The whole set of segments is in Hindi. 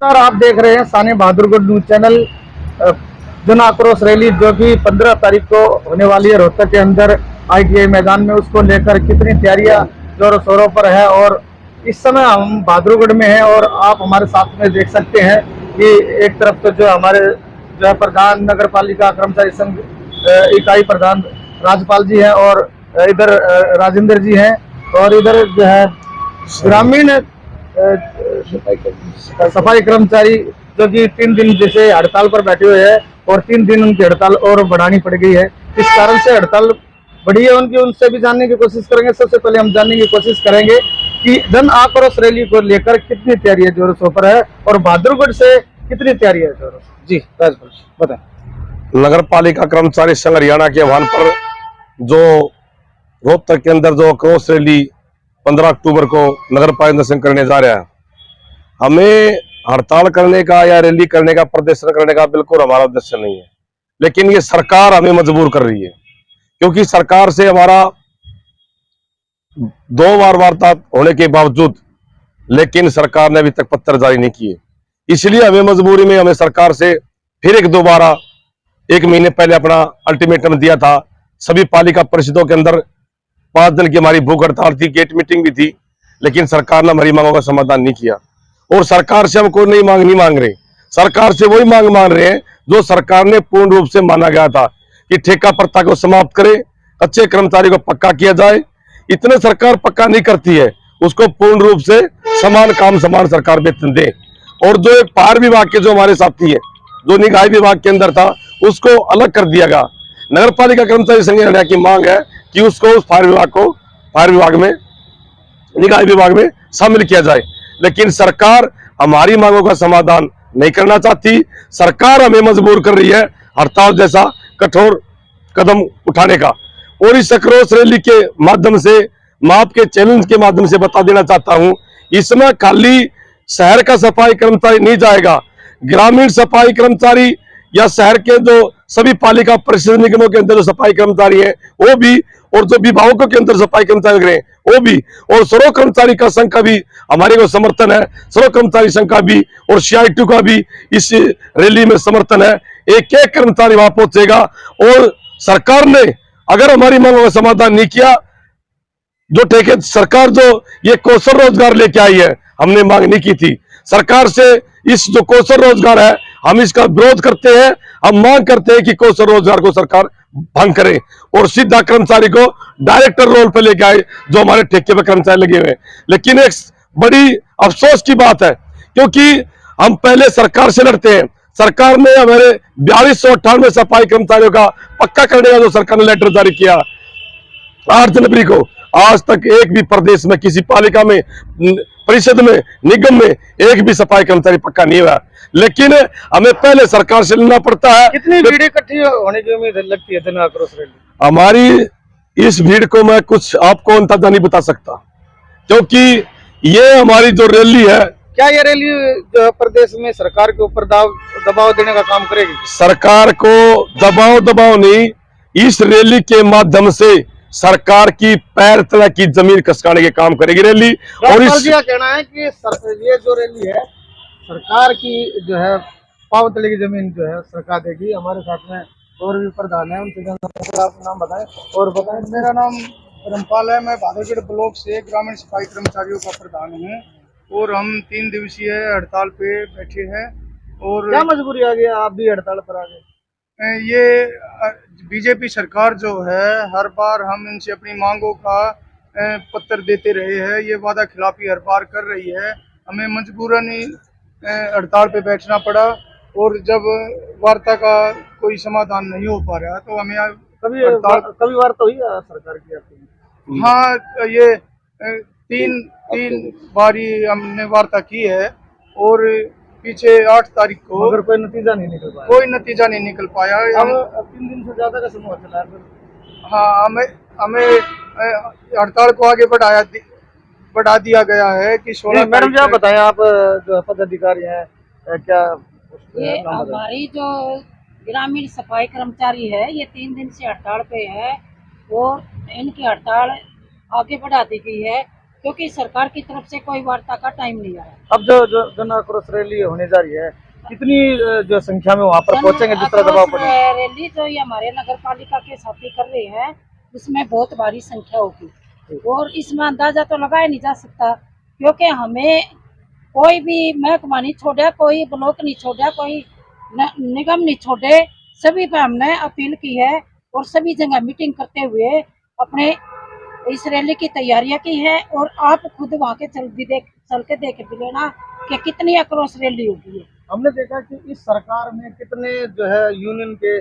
नमस्कार, आप देख रहे हैं साने बहादुरगढ़ न्यूज चैनल। जन आक्रोश रैली जो कि 15 तारीख को होने वाली है रोहतक के अंदर ITI मैदान में, उसको लेकर कितनी तैयारियां जोरों शोरों पर है। और इस समय हम बहादुरगढ़ में हैं और आप हमारे साथ में देख सकते हैं कि एक तरफ तो जो हमारे जो है प्रधान नगर पालिका कर्मचारी संघ इकाई प्रधान राजपाल जी हैं और इधर राजेंद्र जी हैं, और इधर जो है ग्रामीण सफाई कर्मचारी जो कि 3 दिन जैसे हड़ताल पर बैठे हुए हैं और 3 दिन उनकी हड़ताल और बढ़ानी पड़ गई है। किस कारण से हड़ताल बढ़ी है उनकी, उनसे भी जानने की कोशिश करेंगे। सबसे पहले हम जानने की कोशिश करेंगे कि जन आक्रोश रैली को लेकर कितनी तैयारी है जोरों शोरों पर है और बहादुरगढ़ से कितनी तैयारी है जोरों जी। राजपाल बताएं। नगर पालिका कर्मचारी संघ हरियाणा के आह्वान पर जो रोहतक के अंदर जो आक्रोश रैली 15 अक्टूबर को नगर पालिका दर्शन करने जा रहा है, हमें हड़ताल करने का या रैली करने का, प्रदर्शन करने का बिल्कुल हमारा उद्देश्य नहीं है। लेकिन ये सरकार हमें मजबूर कर रही है, क्योंकि सरकार से हमारा 2 बार वार्ता होने के बावजूद लेकिन सरकार ने अभी तक पत्र जारी नहीं किए। इसलिए हमें मजबूरी में हमें सरकार से फिर एक दोबारा 1 महीने पहले अपना अल्टीमेटम दिया था। सभी पालिका परिषदों के अंदर 5 दिन की हमारी भूख हड़ताल थी, गेट मीटिंग भी थी, लेकिन सरकार ने हमारी मांगों का समाधान नहीं किया। और सरकार से हम कोई नई मांग नहीं मांग रहे, सरकार से वही मांग मांग रहे हैं जो सरकार ने पूर्ण रूप से माना गया था कि ठेका प्रथा को समाप्त करे, कच्चे कर्मचारी को पक्का किया जाए। इतने सरकार पक्का नहीं करती है, उसको पूर्ण रूप से समान काम समान सरकार वेतन दे। और जो एक फायर विभाग के जो हमारे साथी है, जो निकाय विभाग के अंदर था, उसको अलग कर दिया गया। नगर पालिका कर्मचारी संघ हरियाणा की मांग है कि उसको उस फायर विभाग में निकाय विभाग में शामिल किया जाए। लेकिन सरकार हमारी मांगों का समाधान नहीं करना चाहती। सरकार हमें मजबूर कर रही है हड़ताल जैसा कठोर कदम उठाने का। और इस आक्रोश रैली के माध्यम से, मैं आपके चैलेंज के माध्यम से बता देना चाहता हूं, इसमें खाली शहर का सफाई कर्मचारी नहीं जाएगा, ग्रामीण सफाई कर्मचारी या शहर के जो सभी पालिका परिषद निगमों के अंदर जो सफाई कर्मचारी हैं वो भी, और जो विभागों के अंदर सफाई कर्मचारी रहे वो भी, और सर्व कर्मचारी का संघ का भी हमारे को समर्थन है, सर्व कर्मचारी संघ का भी और CITU का भी इस रैली में समर्थन है। एक एक कर्मचारी वहां पहुंचेगा। और सरकार ने अगर हमारी मांगों का समाधान नहीं किया, जो ठेके सरकार जो ये कौशल रोजगार लेके आई है, हमने मांग नहीं की थी सरकार से। इस जो कौशल रोजगार है, हम इसका विरोध करते हैं। हम मांग करते हैं कि कौशल रोजगार को सरकार भंग करे और सीधा कर्मचारी को डायरेक्टर रोल पे लेके आए, जो हमारे ठेके पे कर्मचारी लगे हुए हैं। लेकिन एक बड़ी अफसोस की बात है, क्योंकि हम पहले सरकार से लड़ते हैं। सरकार ने हमारे 4298 सफाई कर्मचारियों का पक्का करने का जो सरकार ने लेटर जारी किया 8 जनवरी को, आज तक एक भी प्रदेश में किसी पालिका में, परिषद में, निगम में एक भी सफाई कर्मचारी पक्का नहीं हुआ। लेकिन हमें पहले सरकार से लेना पड़ता है। कितनी भीड़ इकट्ठी होने की उम्मीद लगती है जन आक्रोश रैली? हमारी इस भीड़ को मैं कुछ आपको अंदाजा नहीं बता सकता, क्योंकि ये हमारी जो रैली है, क्या ये रैली जो है प्रदेश में सरकार के ऊपर दबाव देने का काम करेगी? सरकार को दबाव नहीं, इस रैली के माध्यम से सरकार की पैर तले की जमीन खसकाने के काम करेगी रैली। और इस कहना है कि ये जो रैली है सरकार की जो है पांव तले की जमीन जो है सरकार देगी। हमारे साथ में और भी प्रधान है, उनसे आप नाम बताएं और बताएं। मेरा नाम धर्मपाल है, मैं बहादुरगढ़ ब्लॉक से ग्रामीण सफाई कर्मचारियों का प्रधान हूँ और हम 3 दिवसीय हड़ताल पे बैठे हैं। और क्या मजबूरी आ गया, आप भी हड़ताल पर आ गए? ये बीजेपी सरकार जो है, हर बार हम इनसे अपनी मांगों का पत्र देते रहे हैं, ये वादा खिलाफी हर बार कर रही है। हमें मजबूरन हड़ताल पे बैठना पड़ा और जब वार्ता का कोई समाधान नहीं हो पा रहा तो हमें कभी वार्ता हुई सरकार की आपकी? हाँ, ये तीन बारी हमने वार्ता की है और पीछे 8 तारीख को, मगर कोई नतीजा नहीं निकल पाया। कोई नतीजा नहीं निकल पाया। अब 3 दिन से ज्यादा का समय चला है फिर। हाँ, हमें हड़ताल को आगे बढ़ा दिया गया है कि 16। मैडम जी आप बताएं, आप जो पदाधिकारी हैं, क्या ये हमारी जो ग्रामीण सफाई कर्मचारी है, ये 3 दिन से हड़ताल पे है और इनकी हड़ताल आगे बढ़ा दी गई है। क्योंकि सरकार की तरफ से कोई वार्ता का टाइम नहीं आ रहा। अब जो जन आक्रोश रैली होने जा रही है, कितनी जो संख्या में वहाँ पर पहुंचेंगे जिस तरह दबाव आक्रोश पड़ेगा? रैली जो ये हमारे नगर पालिका के साथी कर रहे हैं उसमें बहुत भारी संख्या होगी और इसमें अंदाजा तो लगाया नहीं जा सकता, क्योंकि हमें कोई भी महकमा नहीं छोड़ा, कोई ब्लॉक नहीं छोड़ा, कोई निगम नहीं छोड़े, सभी पे हमने अपील की है और सभी जगह मीटिंग करते हुए अपने इस रैली की तैयारियां की है। और आप खुद वहाँ के चल के देख भी लेना कि कितनी आक्रोश रैली होगी है। हमने देखा कि इस सरकार में कितने जो है यूनियन के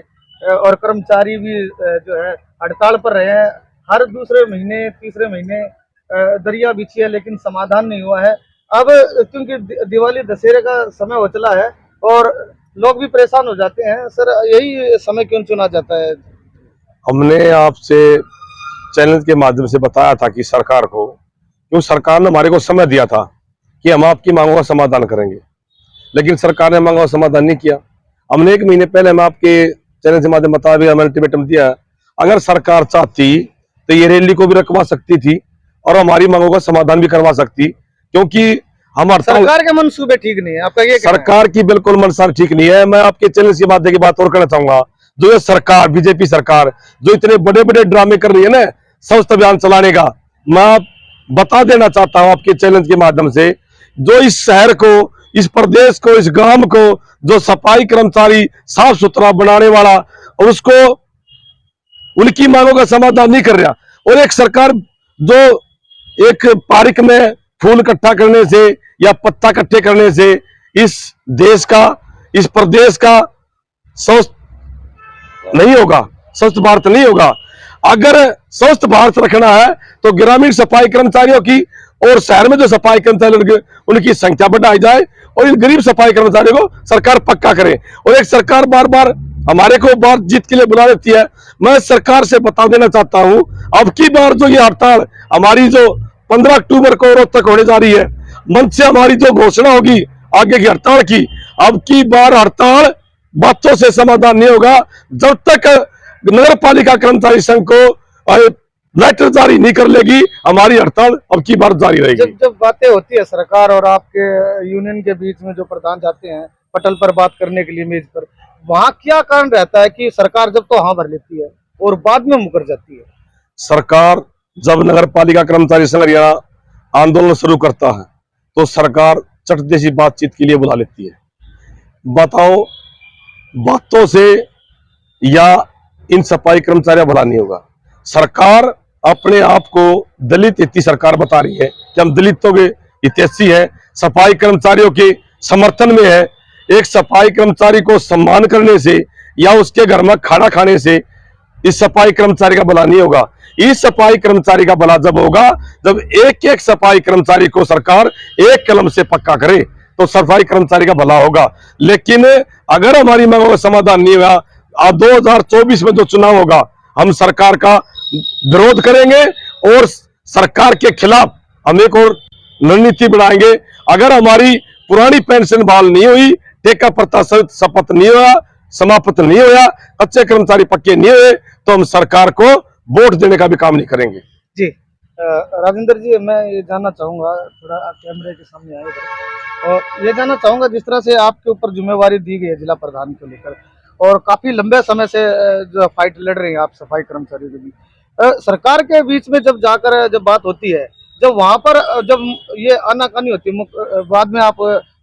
और कर्मचारी भी जो है हड़ताल पर रहे हैं। हर दूसरे महीने तीसरे महीने दरिया बिछी है लेकिन समाधान नहीं हुआ है। अब क्योंकि दिवाली दशहरे का समय हो चला है और लोग भी परेशान हो जाते हैं। सर, यही समय क्यों चुना जाता है? हमने आपसे चैनल के माध्यम से बताया था कि सरकार को, क्यों सरकार ने हमारे को समय दिया था कि हम आपकी मांगों का समाधान करेंगे, लेकिन सरकार ने मांगों का समाधान नहीं किया। हमने 1 महीने पहले हम आपके चैनल के माध्यम बता भी हमें अल्टीमेटम दिया। अगर सरकार चाहती तो ये रैली को भी रखवा सकती थी और हमारी मांगों का समाधान भी करवा सकती, क्योंकि हम सरकार के मंसूबे ठीक नहीं है, आपका ये कहना है? सरकार की बिल्कुल मनसा ठीक नहीं है। मैं आपके चैनल की माध्यम की बात और करना चाहूंगा, जो ये सरकार बीजेपी सरकार जो इतने बड़े बड़े ड्रामे कर रही है ना स्वस्थ अभियान चलाने का, मैं बता देना चाहता हूं आपके चैनल के माध्यम से, जो इस शहर को, इस प्रदेश को, इस गांव को जो सफाई कर्मचारी साफ सुथरा बनाने वाला, उसको उनकी मांगों का समाधान नहीं कर रहा। और एक सरकार जो एक पार्क में फूल इकट्ठा करने से या पत्ता इकट्ठे करने से इस देश का, इस प्रदेश का स्वस्थ नहीं होगा, स्वस्थ भारत नहीं होगा। अगर स्वस्थ भारत रखना है तो ग्रामीण सफाई कर्मचारियों की और शहर में जो सफाई कर्मचारी उनकी संख्या बढ़ाई जाए और इन गरीब सफाई कर्मचारियों को सरकार पक्का करे। और एक सरकार बार बार हमारे को बात जीत के लिए बुला लेती है। मैं सरकार से बता देना चाहता हूं, अब की बार जो ये हड़ताल हमारी जो 15 अक्टूबर को रोहतक होने जा रही है, मंच से हमारी जो घोषणा होगी आगे की हड़ताल की, अब की बार हड़ताल बातों से समाधान नहीं होगा जब तक नगर पालिका कर्मचारी संघ को लेटर जारी नहीं कर लेगी। हमारी हड़ताल अब की बार जारी रहेगी। जब बातें होती है सरकार और आपके यूनियन के बीच में, जो प्रधान जाते हैं पटल पर बात करने के लिए मेज पर, वहाँ क्या कारण रहता है कि सरकार जब तो हाँ भर लेती है और बाद में मुकर जाती है? सरकार जब नगर पालिका कर्मचारी संघ हरियाणा आंदोलन शुरू करता है तो सरकार चट जैसी बातचीत के लिए बुला लेती है। बताओ, बातों से या इन सफाई कर्मचारियों भला नहीं होगा। सरकार अपने आप को दलित हितैषी सरकार बता रही है कि हम दलितों के हितैषी है, सफाई कर्मचारियों के समर्थन में है। एक सफाई कर्मचारी को सम्मान करने से या उसके घर में खाना खाने से इस सफाई कर्मचारी का भला नहीं होगा। इस सफाई कर्मचारी का भला जब होगा जब एक एक सफाई कर्मचारी को सरकार एक कलम से पक्का करे तो सफाई कर्मचारी का भला होगा। लेकिन अगर हमारी मांगों का समाधान नहीं हुआ, 2024 में जो चुनाव होगा हम सरकार का विरोध करेंगे और सरकार के खिलाफ हम एक और रणनीति बनाएंगे। अगर हमारी पुरानी पेंशन बहाल नहीं हुई, ठेका प्रथा शपथ नहीं हुआ, समाप्त नहीं हुआ, अच्छे कर्मचारी पक्के नहीं हुए, तो हम सरकार को वोट देने का भी काम नहीं करेंगे। जी राजेंद्र जी, मैं ये जानना चाहूंगा, थोड़ा कैमरे के सामने आए थे, और ये जानना चाहूंगा जिस तरह से आपके ऊपर जिम्मेवारी दी गई है जिला प्रधान को लेकर और काफी लंबे समय से जो फाइट लड़ रहे हैं आप सफाई कर्मचारियों के बीच, सरकार के बीच में जब जाकर जब बात होती है, जब वहां पर जब ये आनाकानी होती है, बाद में आप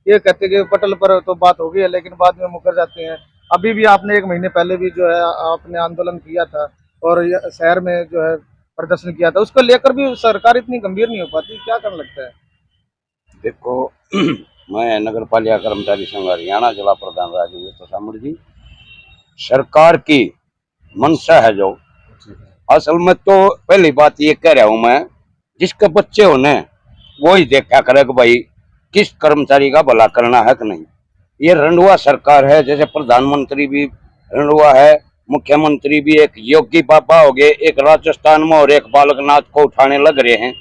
ये कहते हैं कि पटल पर तो बात हो गई है लेकिन बाद में मुकर जाते हैं। अभी भी आपने 1 महीने पहले भी जो है आपने आंदोलन किया था और शहर में जो है प्रदर्शन किया था, उसको लेकर भी सरकार इतनी गंभीर नहीं हो पाती, क्या करना लगता है? देखो, मैं नगर पालिका कर्मचारी संघ हरियाणा जिला प्रधान राजेंद्र सामुड़ जी, सरकार की मंशा है जो, असल में तो पहली बात ये कह रहा हूं मैं, जिसके बच्चे होने वो ही देखा करे कि भाई किस कर्मचारी का भला करना है कि नहीं। ये रंडुआ सरकार है, जैसे प्रधानमंत्री भी रंडुआ है, मुख्यमंत्री भी एक योगी बाबा हो गए, एक राजस्थान में और एक बालकनाथ को उठाने लग रहे हैं,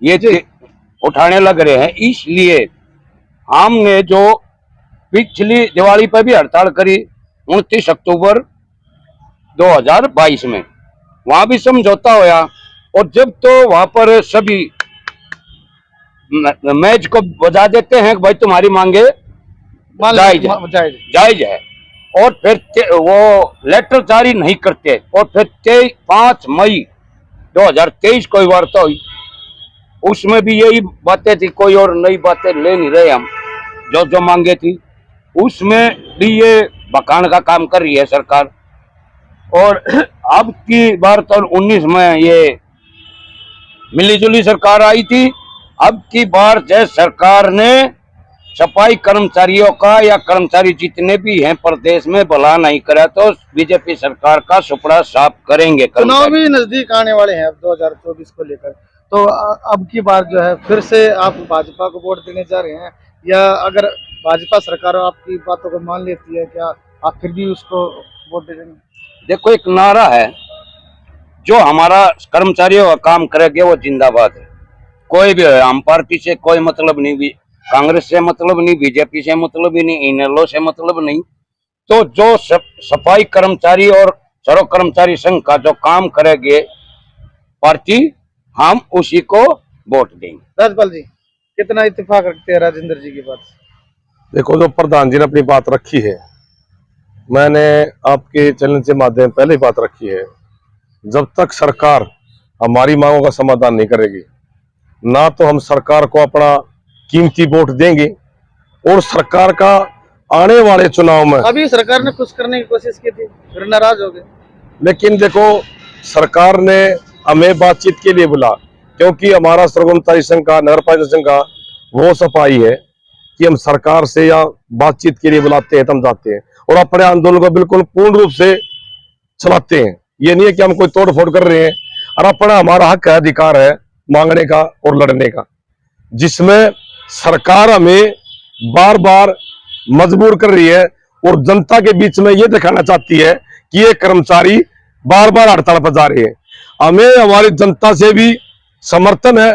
ये उठाने लग रहे हैं। इसलिए हमने जो पिछली दिवाली पर भी हड़ताल करी 29 अक्टूबर 2022 में, वहां भी समझौता होया और जब तो वहां पर सभी मैच को बजा देते हैं कि भाई तुम्हारी मांगे जायज है, जायज है, और फिर वो लेटर जारी नहीं करते, और फिर 5 मई 2023 कोई वार्ता हुई, उसमें भी यही बातें थी, कोई और नई बातें ले नहीं रहे हम, जो मांगे थी उसमें भी ये बकान का काम कर रही है सरकार। और अब की बार तो 19 में ये मिलीजुली सरकार आई थी, अब की बार जैसे सरकार ने सफाई कर्मचारियों का या कर्मचारी जितने भी हैं प्रदेश में भला नहीं करा तो बीजेपी सरकार का सुपड़ा साफ करेंगे। चुनाव भी नजदीक आने वाले हैं 2024 को लेकर, तो अब की बार जो है फिर से आप भाजपा को वोट देने जा रहे हैं, या अगर भाजपा सरकार आपकी बातों को मान लेती है, क्या आप फिर भी उसको वोट दे देंगे? देखो, एक नारा है, जो हमारा कर्मचारियों का काम करेंगे वो जिंदाबाद है। कोई भी है, आम पार्टी से कोई मतलब नहीं, भी कांग्रेस से मतलब नहीं, बीजेपी से मतलब ही नहीं, इनेलो से मतलब नहीं, तो जो सफाई कर्मचारी और सड़क कर्मचारी संघ का जो काम करेंगे पार्टी, हम उसी को वोट देंगे। राजपाल जी कितना इत्तेफाक रखते हैं राजेंद्र जी की बात? देखो, जो प्रधान जी ने अपनी बात रखी है, मैंने आपके चैनल के माध्यम पहले ही बात रखी है, जब तक सरकार हमारी मांगों का समाधान नहीं करेगी, ना तो हम सरकार को अपना कीमती वोट देंगे, और सरकार का आने वाले चुनाव में अभी सरकार ने कुछ करने की कोशिश की थी, फिर नाराज हो गए। लेकिन देखो, सरकार ने हमें बातचीत के लिए बुला, क्योंकि हमारा सर्वकर्मचारी संघ का, नगर पालिका संघ का वो सफाई है कि हम सरकार से या बातचीत के लिए बुलाते हैं, हम जाते हैं और अपने आंदोलन को बिल्कुल पूर्ण रूप से चलाते हैं। ये नहीं है कि हम कोई तोड़ फोड़ कर रहे हैं, और अपना हमारा हक है, अधिकार है मांगने का और लड़ने का, जिसमें सरकार हमें बार बार मजबूर कर रही है और जनता के बीच में ये दिखाना चाहती है कि ये कर्मचारी बार बार हड़ताल पर जा रहे हैं। हमें हमारी जनता से भी समर्थन है,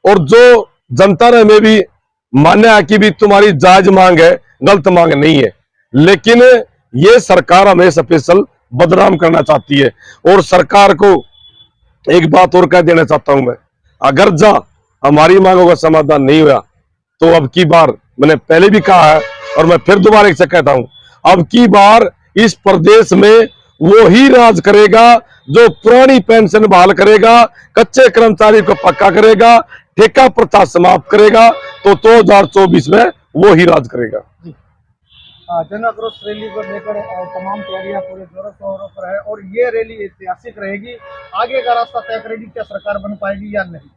और जो जनता ने हमें भी मान्य है कि भी तुम्हारी जायज मांग है, गलत मांग नहीं है, लेकिन ये सरकार हमें स्पेशल बदनाम करना चाहती है। और सरकार को एक बात और कह देना चाहता हूं मैं, अगर हमारी मांगों का समाधान नहीं हुआ तो अब की बार, मैंने पहले भी कहा है और मैं फिर दोबारा एक से कहता हूं, अब की बार इस प्रदेश में वो ही राज करेगा जो पुरानी पेंशन बहाल करेगा, कच्चे कर्मचारी को पक्का करेगा, ठेका प्रथा समाप्त करेगा, तो 2024 में वो ही राज करेगा। जन आक्रोश रैली को लेकर तमाम तैयारियां पूरे जोरों शोरों पर है, और ये रैली ऐतिहासिक रहेगी, आगे का रास्ता तय करेगी क्या सरकार बन पाएगी या नहीं।